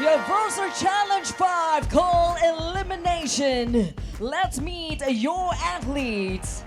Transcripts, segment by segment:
Universal Challenge 5 called Elimination. Let's meet your athletes.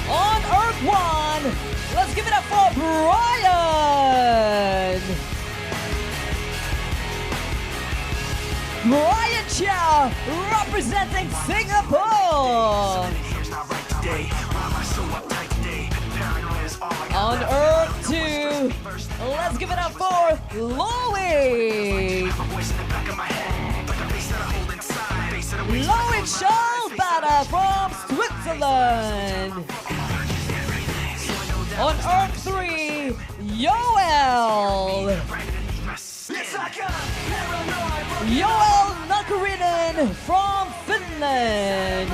On Earth 1, let's give it up for Brian. Brian Chow representing Singapore. On Earth 2, let's give it up for Loic. Loic Schallbader from Switzerland. On Earth 3, Joel. Joel Naukkarinen from Finland.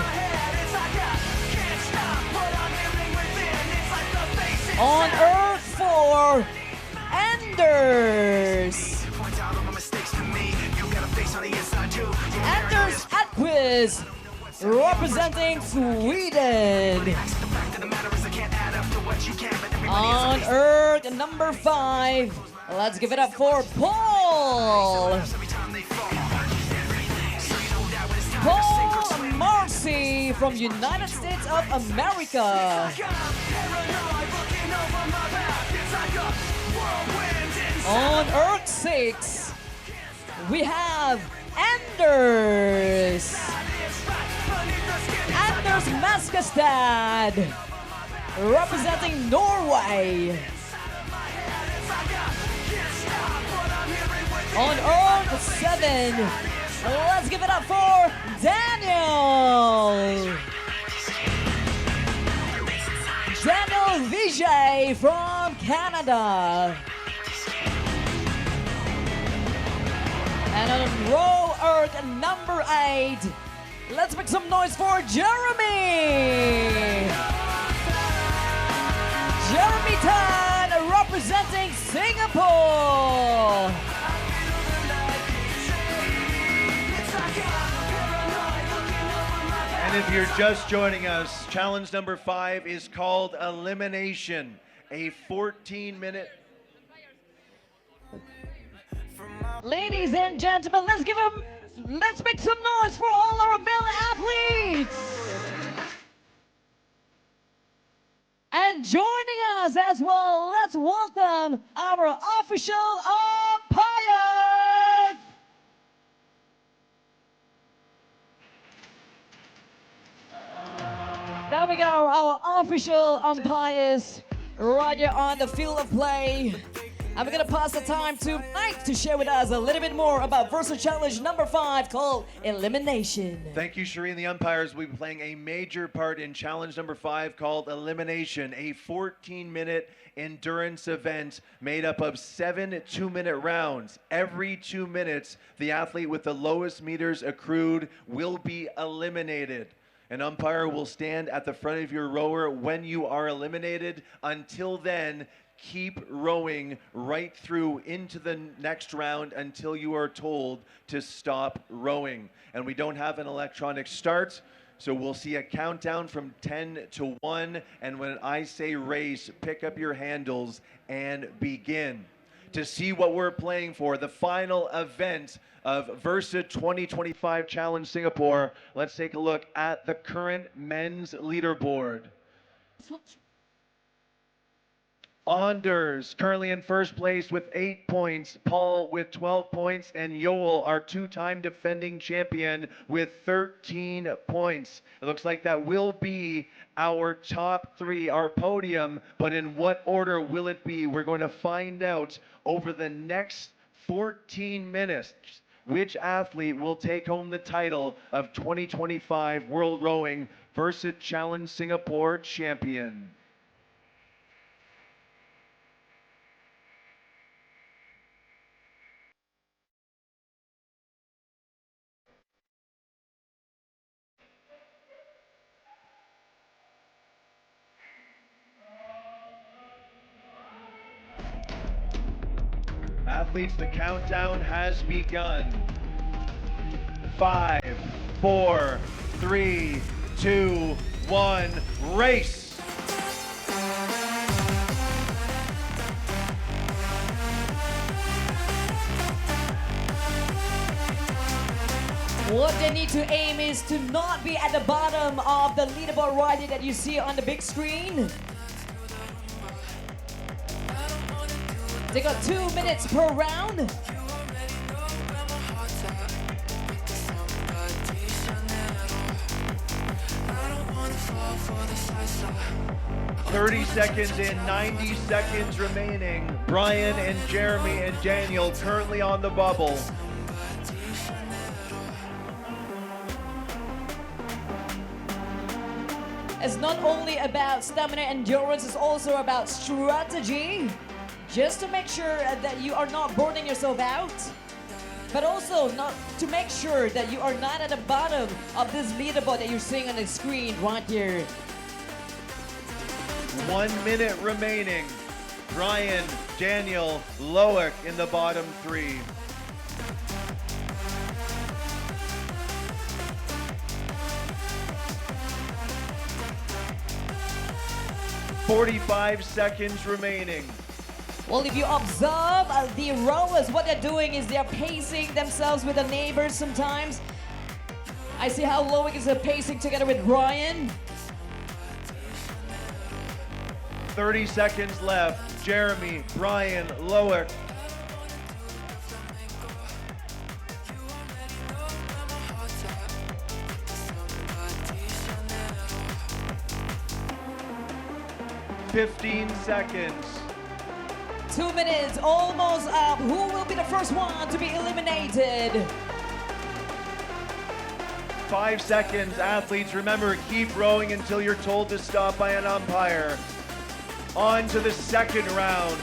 On Earth 4, Anders. Anders Atquist representing Sweden. On Earth number 5, let's give it up for Paul. Paul Marcy from United States of America. On Earth 6, we have Anders. Anders Maskestad representing Norway. On Earth 7, let's give it up for Daniel. Daniel Vijay from Canada. And on row Earth number 8, let's make some noise for Jeremy. Jeremy Tan representing Singapore. And if you're just joining us, challenge number 5 is called Elimination, a 14-minute. Ladies and gentlemen, let's make some noise for all our male athletes. And joining us as well, let's welcome our official umpires. There we go, our official umpires right here on the field of play. And we're gonna pass the time to Mike to share with us a little bit more about Versal Challenge number 5 called Elimination. Thank you, Shireen. The umpires will be playing a major part in challenge number 5 called Elimination, a 14-minute endurance event made up of 7 2-minute rounds. Every 2 minutes, the athlete with the lowest meters accrued will be eliminated. An umpire will stand at the front of your rower when you are eliminated. Until then, keep rowing right through into the next round until you are told to stop rowing. And we don't have an electronic start, so we'll see a countdown from 10 to 1. And when I say race, pick up your handles and begin. To see what we're playing for, the final event of Versa 2025 Challenge Singapore, let's take a look at the current men's leaderboard. Anders currently in first place with 8 points, Paul with 12 points, and Joel, our 2-time defending champion, with 13 points. It looks like that will be our top 3, our podium, but in what order will it be? We're going to find out over the next 14 minutes which athlete will take home the title of 2025 World Rowing Versa Challenge Singapore champion. Athletes, the countdown has begun. 5, 4, 3, 2, 1, race! What they need to aim is to not be at the bottom of the leaderboard right here that you see on the big screen. They got 2 minutes per round. 30 seconds in, 90 seconds remaining. Brian and Jeremy and Daniel currently on the bubble. It's not only about stamina and endurance, it's also about strategy. Just to make sure that you are not burning yourself out, but also not to make sure that you are not at the bottom of this leaderboard that you're seeing on the screen right here. 1 minute remaining. Brian, Daniel, Loic in the bottom three. "45 seconds remaining." Well, if you observe the rowers, what they're doing is they're pacing themselves with the neighbors sometimes. I see how Loic is pacing together with Brian. 30 seconds left. Jeremy, Brian, Loic. "15 seconds." 2 minutes, almost up. Who will be the first one to be eliminated? 5 seconds. Athletes, remember, keep rowing until you're told to stop by an umpire. On to the second round.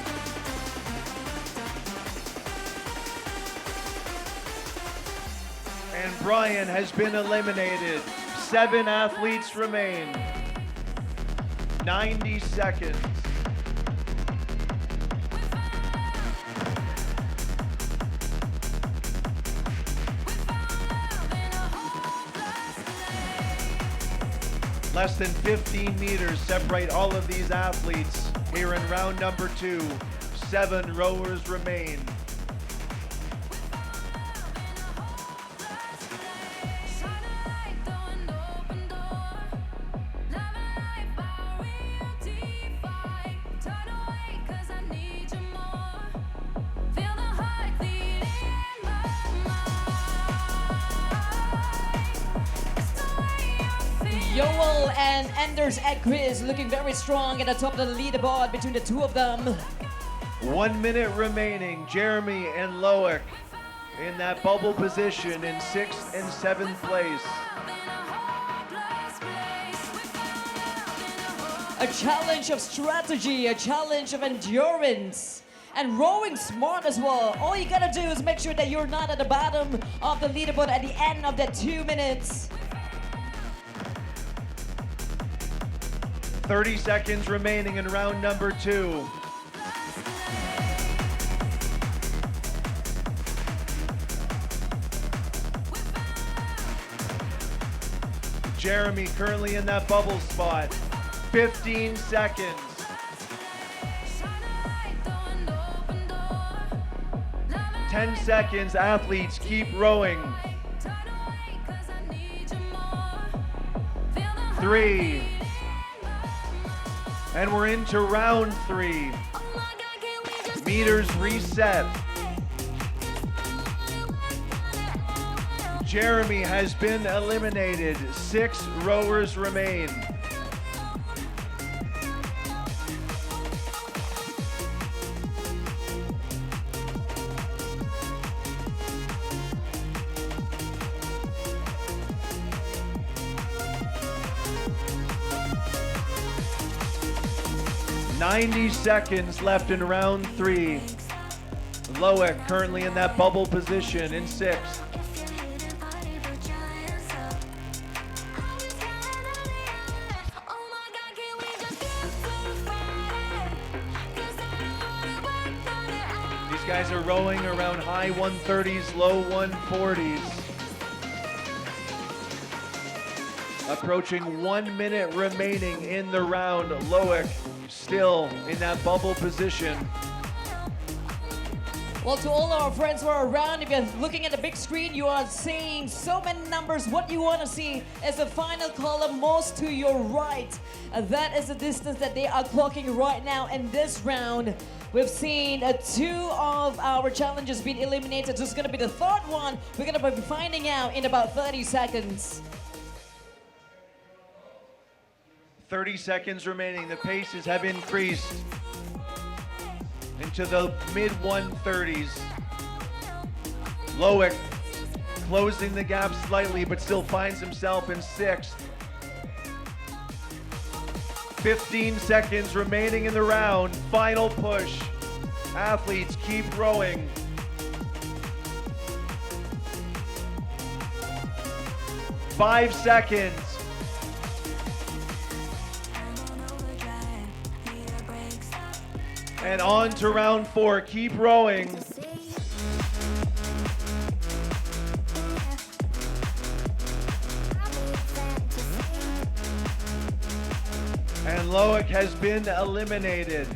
And Brian has been eliminated. 7 athletes remain. 90 seconds. Less than 15 meters separate all of these athletes here in round number 2. 7 rowers remain. Joel and Anders Edquist looking very strong at the top of the leaderboard between the two of them. 1 minute remaining. Jeremy and Loic in that bubble position in 6th and 7th place. A challenge of strategy, a challenge of endurance, and rowing smart as well. All you gotta do is make sure that you're not at the bottom of the leaderboard at the end of that 2 minutes. 30 seconds remaining in round number 2. Jeremy currently in that bubble spot. 15 seconds. 10 seconds. Athletes keep rowing. 3. And we're into round 3. Meters reset. Jeremy has been eliminated. 6 rowers remain. "90 seconds left in round 3. Loic currently in that bubble position in 6th. These guys are rowing around high 130s, low 140s. Approaching 1 minute remaining in the round. Loic still in that bubble position. Well, to all our friends who are around, if you're looking at the big screen, you are seeing so many numbers. What you want to see is the final column most to your right. That is the distance that they are clocking right now in this round. We've seen two of our challenges being eliminated. This is going to be the third one. We're going to be finding out in about 30 seconds. 30 seconds remaining. The paces have increased into the mid-130s. Loic closing the gap slightly, but still finds himself in sixth. 15 seconds remaining in the round. Final push. Athletes keep rowing. Five seconds. And on to round four. Keep rowing. And Loic has been eliminated.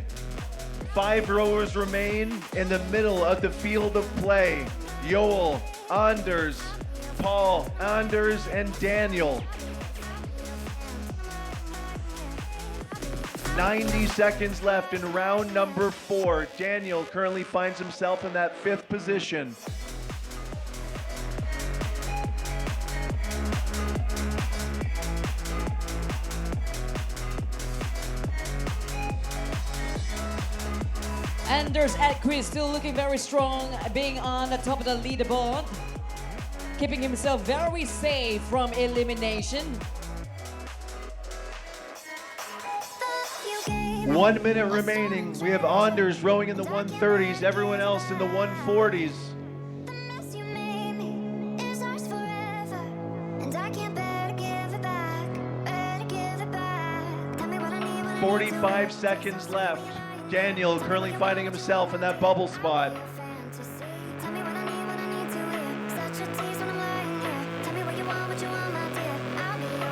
5 rowers remain in the middle of the field of play. Joel, Anders, Paul, Anders, and Daniel. 90 seconds left in round number 4. Daniel currently finds himself in that 5th position. Anders Edquist still looking very strong, being on the top of the leaderboard, keeping himself very safe from elimination. 1 minute remaining. We have Anders rowing in the 130s, everyone else in the 140s. 45 seconds left. Daniel currently finding himself in that bubble spot.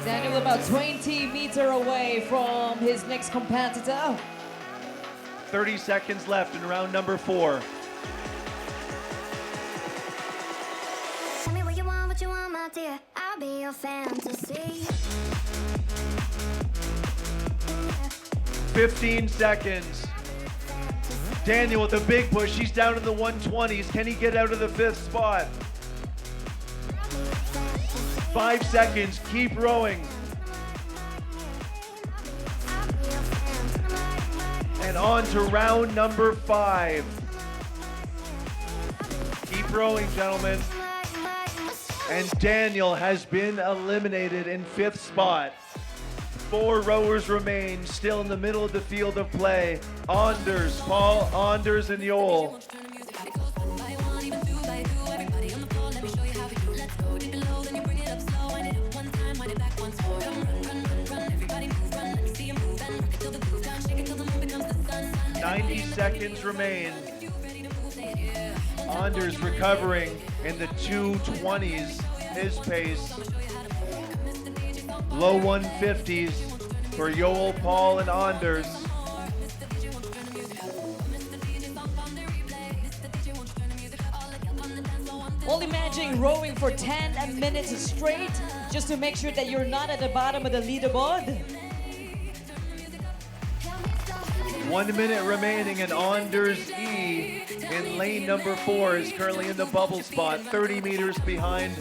Daniel about 20 meters away from his next competitor. 30 seconds left in round number 4. Tell me what you want, my dear. I'll be your fantasy. 15 seconds. Daniel with a big push. He's down in the 120s. Can he get out of the 5th spot? 5 seconds. Keep rowing. And on to round number 5. Keep rowing, gentlemen. And Daniel has been eliminated in 5th spot. 4 rowers remain still in the middle of the field of play. Anders, Paul, Anders, and Joel. "90 seconds remain. Anders recovering in the 220s, his pace. Low 150s for Joel, Paul, and Anders. Well, imagine rowing for 10 minutes straight just to make sure that you're not at the bottom of the leaderboard. 1 minute remaining, and Anders E in lane number 4 is currently in the bubble spot, 30 meters behind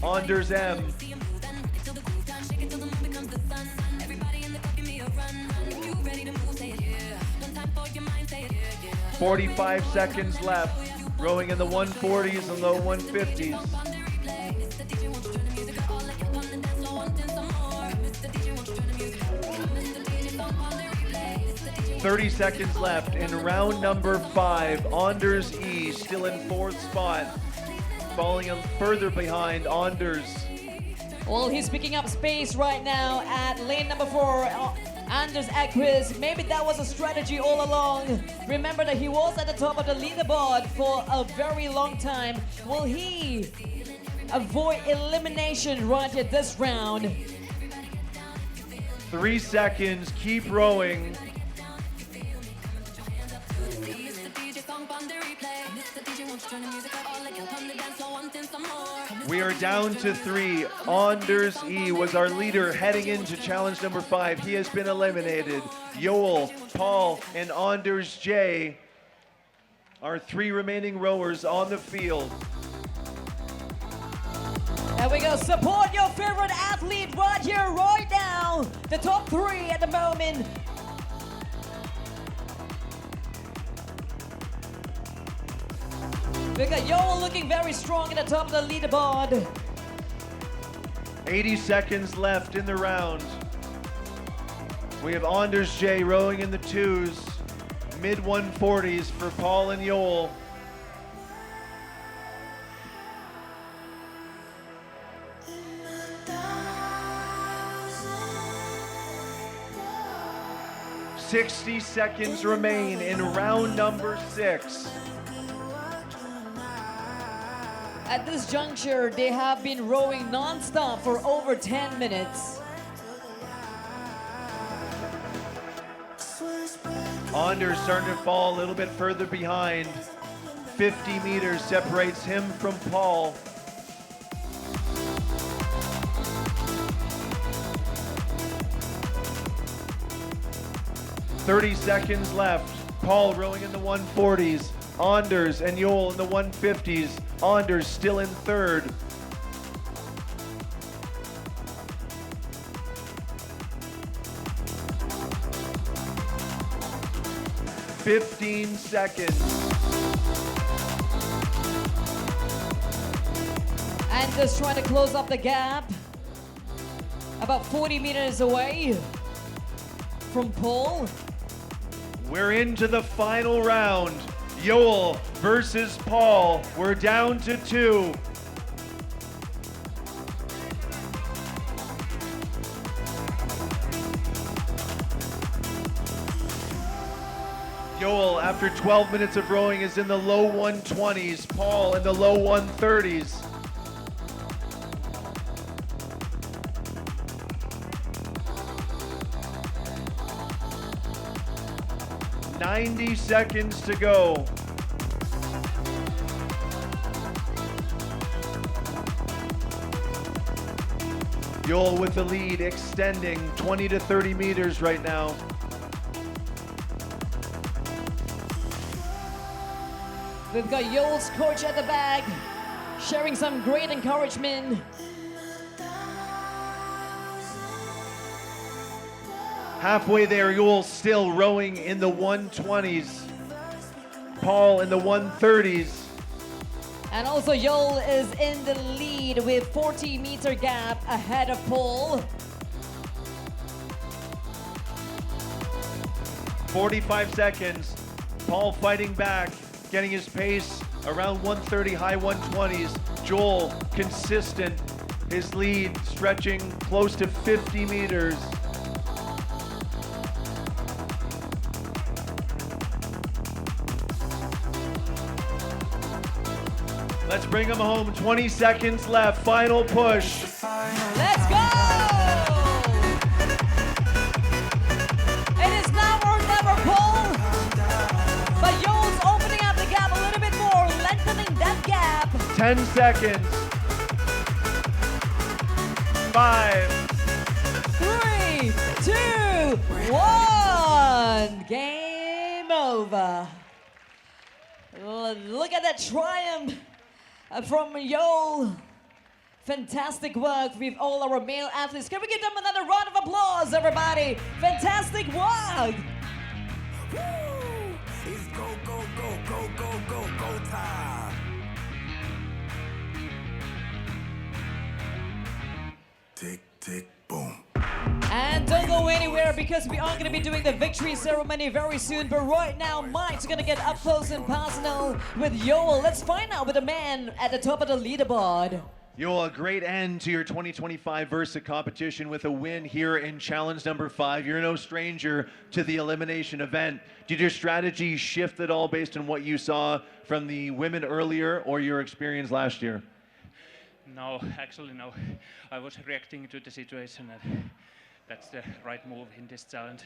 Anders M. 45 seconds left, rowing in the 140s and low 150s. 30 seconds left in round number 5. Anders E still in 4th spot, falling him further behind Anders. Well, he's picking up space right now at lane number 4. Anders Edquist, maybe that was a strategy all along. Remember that he was at the top of the leaderboard for a very long time. Will he avoid elimination right at this round? 3 seconds, keep rowing. We are down to 3. Anders E was our leader heading into challenge number 5. He has been eliminated. Joel, Paul, and Anders J are 3 remaining rowers on the field. And we go support your favorite athlete right here, right now. The top 3 at the moment. We got Joel looking very strong at the top of the leaderboard. 80 seconds left in the round. We have Anders J rowing in the 2s, mid 140s for Paul and Joel. "60 seconds remain in round number 6. At this juncture, they have been rowing non-stop for over 10 minutes. Anders starting to fall a little bit further behind. 50 meters separates him from Paul. "30 seconds left. Paul rowing in the 140s. Anders and Joel in the 150s. Anders still in 3rd. "15 seconds. And just trying to close up the gap. About 40 meters away from Paul. We're into the final round. Joel versus Paul. We're down to 2. Joel, after 12 minutes of rowing, is in the low 120s. Paul in the low 130s. "90 seconds to go. Joel with the lead, extending 20 to 30 meters right now. We've got Joel's coach at the back, sharing some great encouragement. Halfway there, Joel still rowing in the 120s. Paul in the 130s. And also Joel is in the lead with 40-meter gap ahead of Paul. 45 seconds. Paul fighting back, getting his pace around 130, high 120s. Joel consistent, his lead stretching close to 50 meters. Let's bring him home. 20 seconds left. Final push. Let's go! It is now or never, Paul. But Joel's opening up the gap a little bit more, lengthening that gap. 10 seconds. 5. 3, 2, 1. Game over. Look at that triumph from Joel. Fantastic work with all our male athletes. Can we give them another round of applause, everybody? Fantastic work. It's go, go, go, go, go, go, go time. Tick, tick, boom. And don't go anywhere because we are going to be doing the victory ceremony very soon. But right now, Mike's going to get up close and personal with Joel. Let's find out with the man at the top of the leaderboard. Joel, a great end to your 2025 Versa competition with a win here in challenge number 5. You're no stranger to the elimination event. Did your strategy shift at all based on what you saw from the women earlier or your experience last year? No, actually no. I was reacting to the situation and that's the right move in this challenge.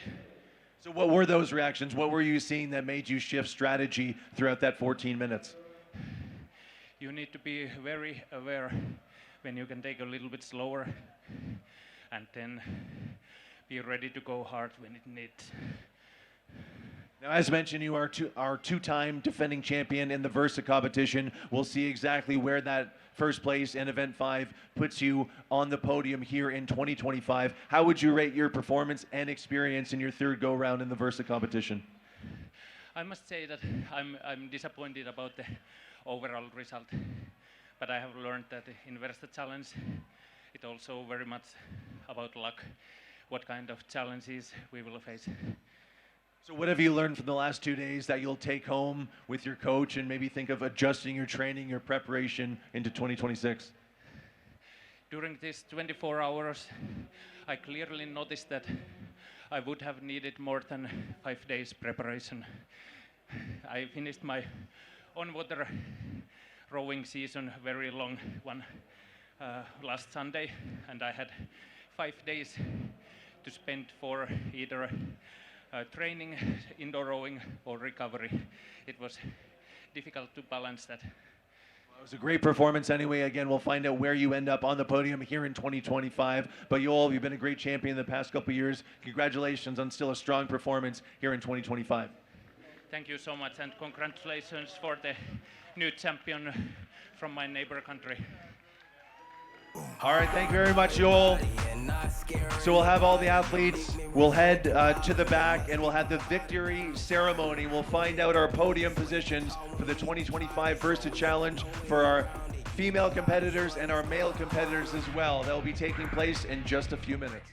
So what were those reactions? What were you seeing that made you shift strategy throughout that 14 minutes? you need to be very aware when you can take a little bit slower and then be ready to go hard when it needs. Now, as mentioned, you are our two-time defending champion in the Versa competition. We'll see exactly where that first place in Event 5 puts you on the podium here in 2025. How would you rate your performance and experience in your third go-round in the Versa competition? I must say that I'm disappointed about the overall result, but I have learned that in Versa Challenge, it's also very much about luck, what kind of challenges we will face. So what have you learned from the last 2 days that you'll take home with your coach and maybe think of adjusting your training, your preparation into 2026? During these 24 hours, I clearly noticed that I would have needed more than 5 days preparation. I finished my on-water rowing season, very long one, last Sunday, and I had 5 days to spend for either training, indoor rowing, or recovery. It was difficult to balance that. Well, it was a great performance anyway. Again, we'll find out where you end up on the podium here in 2025. But you've been a great champion the past couple of years. Congratulations on still a strong performance here in 2025. Thank you so much, and congratulations for the new champion from my neighbor country. All right, thank you very much, Joel. So we'll have all the athletes. We'll head to the back and we'll have the victory ceremony. We'll find out our podium positions for the 2025 Versa Challenge for our female competitors and our male competitors as well. That will be taking place in just a few minutes.